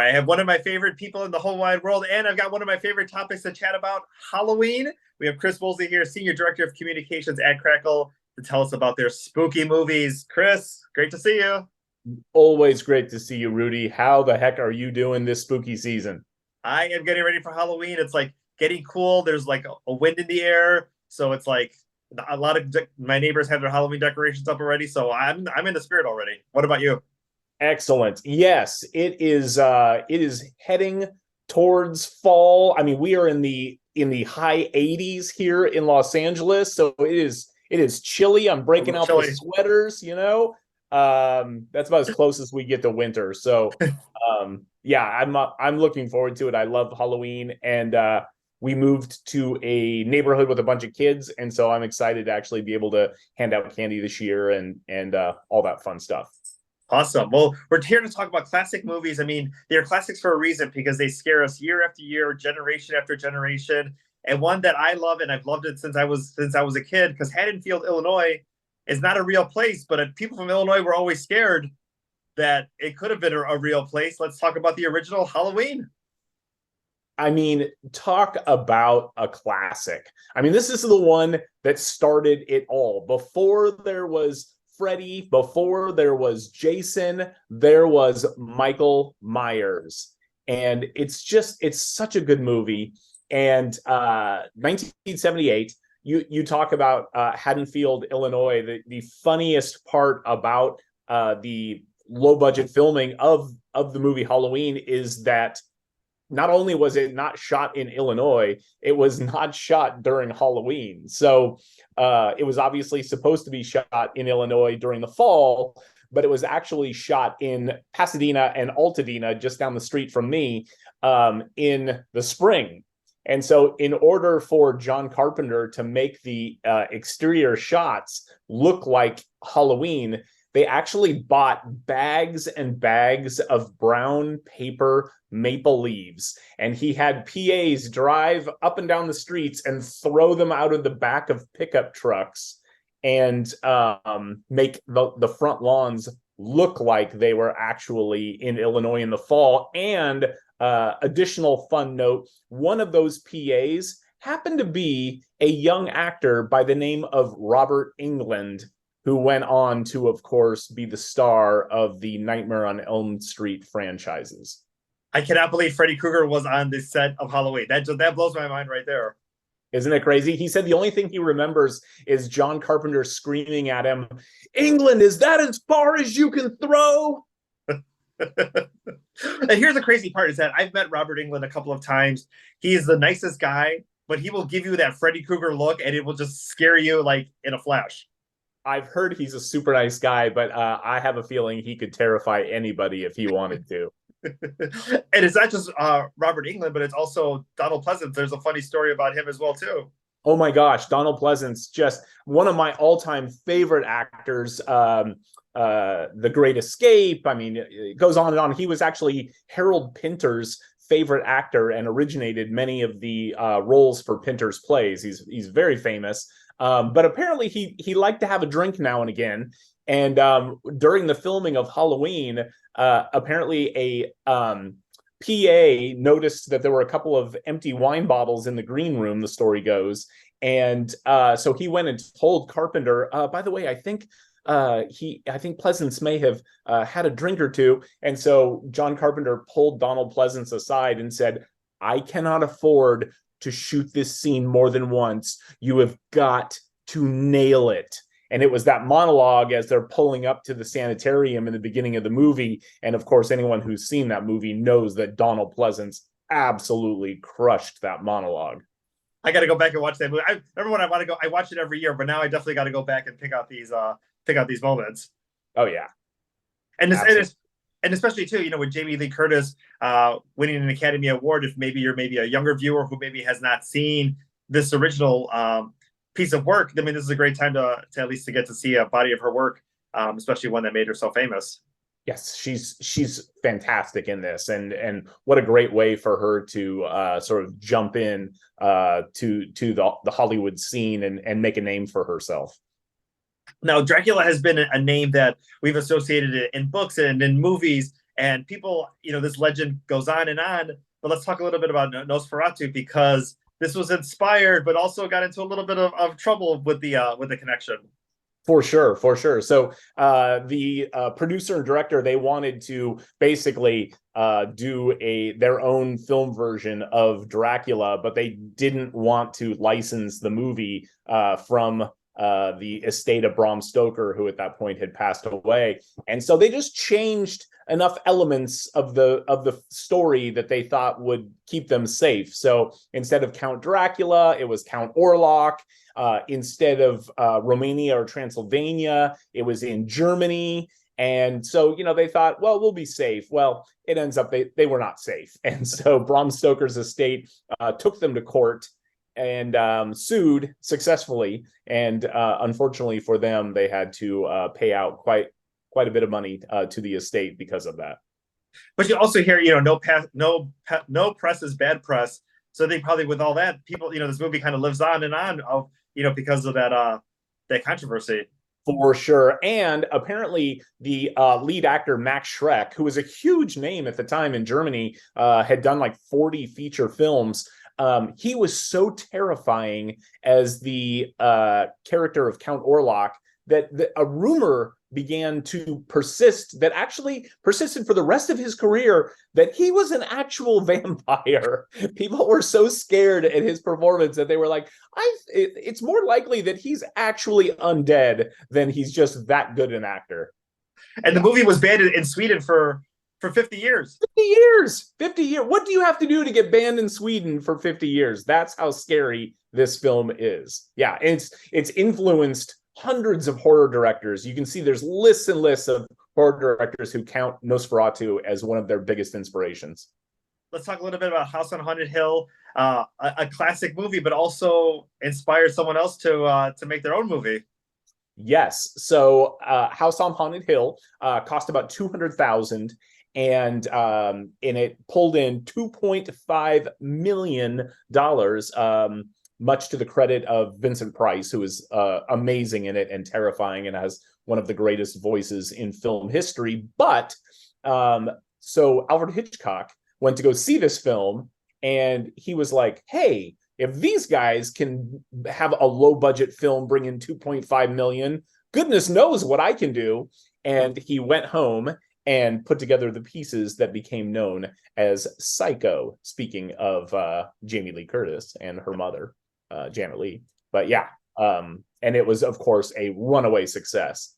I have one of my favorite people in the whole wide world, and I've got one of my favorite topics to chat about, Halloween. We have Chris Woolsey here, Senior Director of Communications at Crackle, to tell us about their spooky movies. Chris, great to see you. Always great to see you, Rudy. How the heck are you doing this spooky season? I am getting ready for Halloween. It's like getting cool. There's like a wind in the air, so it's like a lot of my neighbors have their Halloween decorations up already. So I'm in the spirit already. What about you? Excellent. Yes, it is heading towards fall. I mean, we are in the high 80s here in Los Angeles, so it is chilly. I'm A breaking little out the chilly. sweaters. That's about as close as we get to winter. So yeah, I'm looking forward to it. I love Halloween, and we moved to a neighborhood with a bunch of kids, and so I'm excited to actually be able to hand out candy this year and all that fun stuff. Awesome. Well, we're here to talk about classic movies. I mean, they're classics for a reason because they scare us year after year, generation after generation. And one that I love, and I've loved it since I was a kid, because Haddonfield, Illinois, is not a real place, but people from Illinois were always scared that it could have been a real place. Let's talk about the original Halloween. I mean, talk about a classic. I mean, this is the one that started it all. Before there was Freddy, before there was Jason, there was Michael Myers. And it's such a good movie. And 1978, you talk about Haddonfield, Illinois. The funniest part about the low budget filming of the movie Halloween is that not only was it not shot in Illinois, it was not shot during Halloween. So it was obviously supposed to be shot in Illinois during the fall, but it was actually shot in Pasadena and Altadena, just down the street from me, in the spring. And so, in order for John Carpenter to make the exterior shots look like Halloween, they actually bought bags and bags of brown paper maple leaves, and he had PAs drive up and down the streets and throw them out of the back of pickup trucks and make the front lawns look like they were actually in Illinois in the fall. And additional fun note, one of those PAs happened to be a young actor by the name of Robert Englund, who went on to, of course, be the star of the Nightmare on Elm Street franchises. I cannot believe Freddy Krueger was on this set of Halloween. That blows my mind right there. Isn't it crazy? He said the only thing he remembers is John Carpenter screaming at him, "England, is that as far as you can throw?" And here's the crazy part is that I've met Robert Englund a couple of times. He is the nicest guy, but he will give you that Freddy Krueger look and it will just scare you like in a flash. I've heard he's a super nice guy, but I have a feeling he could terrify anybody if he wanted to. And it's not just Robert Englund, but it's also Donald Pleasance. There's a funny story about him as well too. Oh my gosh, Donald Pleasance, just one of my all-time favorite actors. The Great Escape. I mean, it goes on and on. He was actually Harold Pinter's favorite actor and originated many of the roles for Pinter's plays. He's very famous. But apparently he liked to have a drink now and again. And during the filming of Halloween, apparently a PA noticed that there were a couple of empty wine bottles in the green room, the story goes. And so he went and told Carpenter, by the way, I think Pleasance may have had a drink or two. And so John Carpenter pulled Donald Pleasance aside and said, "I cannot afford to shoot this scene more than once. You have got to nail it." And it was that monologue as they're pulling up to the sanitarium in the beginning of the movie. And of course, anyone who's seen that movie knows that Donald Pleasance absolutely crushed that monologue. I got to go back and watch that movie. I remember when I want to go. I watch it every year, but now I definitely got to go back and pick out these moments. Oh yeah, And this, and, absolutely. it's, and especially too, with Jamie Lee Curtis winning an Academy Award. If maybe you're maybe a younger viewer who maybe has not seen this original piece of work, I mean, this is a great time to at least to get to see a body of her work, especially one that made her so famous. Yes, she's fantastic in this, and what a great way for her to sort of jump in to the Hollywood scene and make a name for herself. Now, Dracula has been a name that we've associated in books and in movies, And people, this legend goes on and on. But let's talk a little bit about Nosferatu, because this was inspired, but also got into a little bit of trouble with the connection. For sure, for sure. So the producer and director, they wanted to basically do their own film version of Dracula, but they didn't want to license the movie from the estate of Bram Stoker, who at that point had passed away. And so they just changed enough elements of the story that they thought would keep them safe. So instead of Count Dracula, it was Count Orlok. Instead of Romania or Transylvania, it was in Germany. And so, they thought, well, we'll be safe. Well, it ends up they were not safe. And so Bram Stoker's estate took them to court and sued successfully. And unfortunately for them, they had to pay out quite a bit of money to the estate because of that. But you also hear, no press is bad press. So I think probably with all that, people, this movie kind of lives on and on of, because of that controversy. For sure. And apparently the lead actor, Max Schreck, who was a huge name at the time in Germany, had done like 40 feature films. He was so terrifying as the character of Count Orlok that a rumor began to persist that actually persisted for the rest of his career, that he was an actual vampire. People were so scared at his performance that they were like, it's more likely that he's actually undead than he's just that good an actor. And the movie was banned in Sweden for 50 years. 50 years. 50 years. What do you have to do to get banned in Sweden for 50 years? That's how scary this film is. Yeah, and it's influenced hundreds of horror directors. You can see there's lists and lists of horror directors who count Nosferatu as one of their biggest inspirations. Let's talk a little bit about House on Haunted Hill, a classic movie, but also inspired someone else to make their own movie. Yes. So House on Haunted Hill cost about $200,000, and it pulled in $2.5 million. Much to the credit of Vincent Price, who is amazing in it and terrifying and has one of the greatest voices in film history. But so Alfred Hitchcock went to go see this film, and he was like, hey, if these guys can have a low budget film bring in 2.5 million, goodness knows what I can do. And he went home and put together the pieces that became known as Psycho, speaking of Jamie Lee Curtis and her mother, Janet Leigh. But yeah, and it was, of course, a runaway success.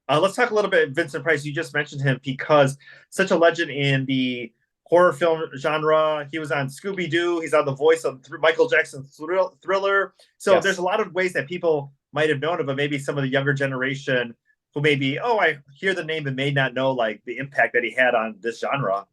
Let's talk a little bit Vincent Price. You just mentioned him because such a legend in the horror film genre. He was on Scooby-Doo. He's on the voice of Michael Jackson's Thriller. So yes, there's a lot of ways that people might have known him, but maybe some of the younger generation who maybe, I hear the name and may not know like the impact that he had on this genre.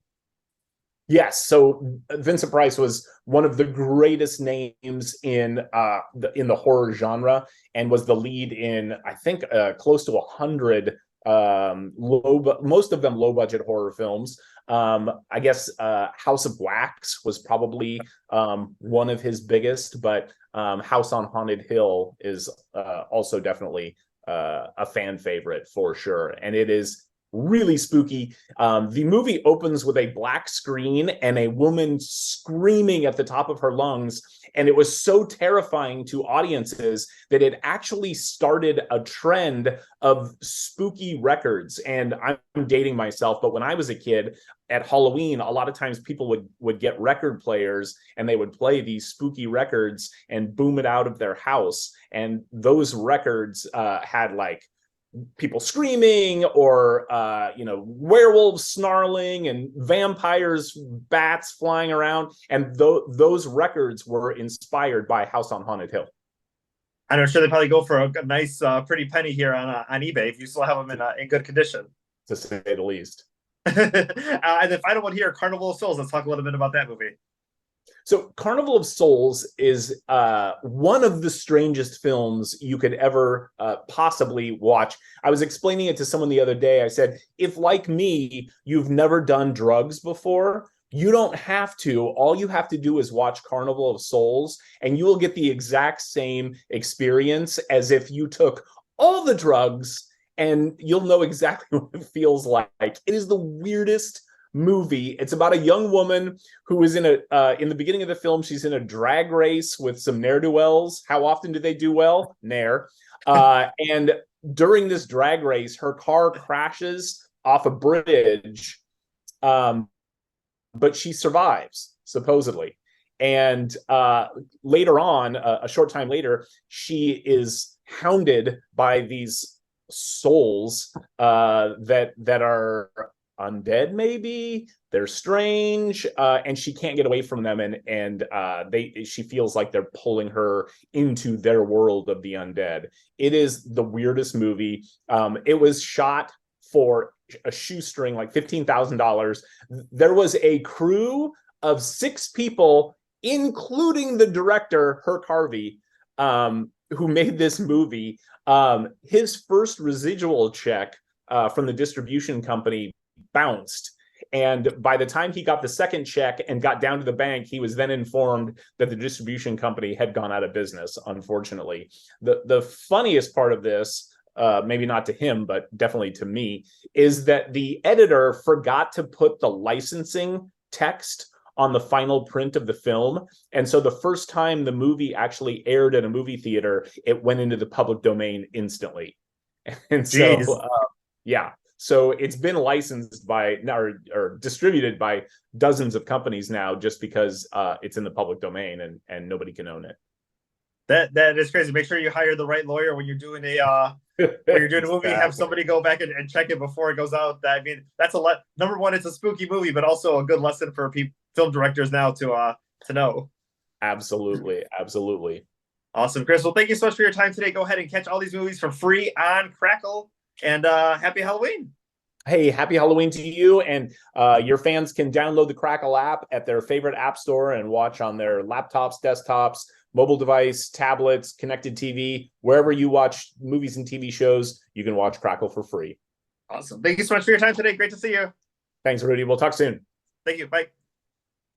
Yes, so Vincent Price was one of the greatest names in the horror genre, and was the lead in, I think, close to 100 most of them low budget horror films. I guess House of Wax was probably one of his biggest, but House on Haunted Hill is also definitely a fan favorite for sure, and it is really spooky. The movie opens with a black screen and a woman screaming at the top of her lungs, and it was so terrifying to audiences that it actually started a trend of spooky records. And I'm dating myself, but when I was a kid at Halloween, a lot of times people would get record players and they would play these spooky records and boom it out of their house, and those records had like people screaming, or werewolves snarling, and vampires, bats flying around, and those records were inspired by House on Haunted Hill. And I'm sure they probably go for a nice pretty penny here on eBay if you still have them in good condition, to say the least. And the final one here, Carnival of Souls. Let's talk a little bit about that movie. So Carnival of Souls is one of the strangest films you could ever possibly watch. I was explaining it to someone the other day. I said, if like me, you've never done drugs before, you don't have to. All you have to do is watch Carnival of Souls, and you will get the exact same experience as if you took all the drugs and you'll know exactly what it feels like. It is the weirdest movie. It's about a young woman who is in the beginning of the film, she's in a drag race with some ne'er-do-wells. How often do they do well? Nair. And during this drag race, her car crashes off a bridge, but she survives, supposedly. And later on, a short time later, she is hounded by these souls that are undead. Maybe they're strange, and she can't get away from them. And she feels like they're pulling her into their world of the undead. It is the weirdest movie. It was shot for a shoestring, like $15,000. There was a crew of 6 people, including the director, Herc Harvey, who made this movie. His first residual check from the distribution company bounced. And by the time he got the second check and got down to the bank, he was then informed that the distribution company had gone out of business, unfortunately. The funniest part of this, maybe not to him, but definitely to me, is that the editor forgot to put the licensing text on the final print of the film. And so the first time the movie actually aired at a movie theater, it went into the public domain instantly. And so, yeah. So it's been licensed by or distributed by dozens of companies now, just because it's in the public domain and nobody can own it. That is crazy. Make sure you hire the right lawyer when you're doing a movie. Have somebody go back and check it before it goes out. I mean, that's a lot. Number one, it's a spooky movie, but also a good lesson for film directors now to know. Absolutely. Awesome, Chris. Well, thank you so much for your time today. Go ahead and catch all these movies for free on Crackle. And happy Halloween. Hey, happy Halloween to you. And your fans can download the Crackle app at their favorite app store and watch on their laptops, desktops, mobile device, tablets, connected TV. Wherever you watch movies and TV shows, you can watch Crackle for free. Awesome. Thank you so much for your time today. Great to see you. Thanks, Rudy. We'll talk soon. Thank you. Bye.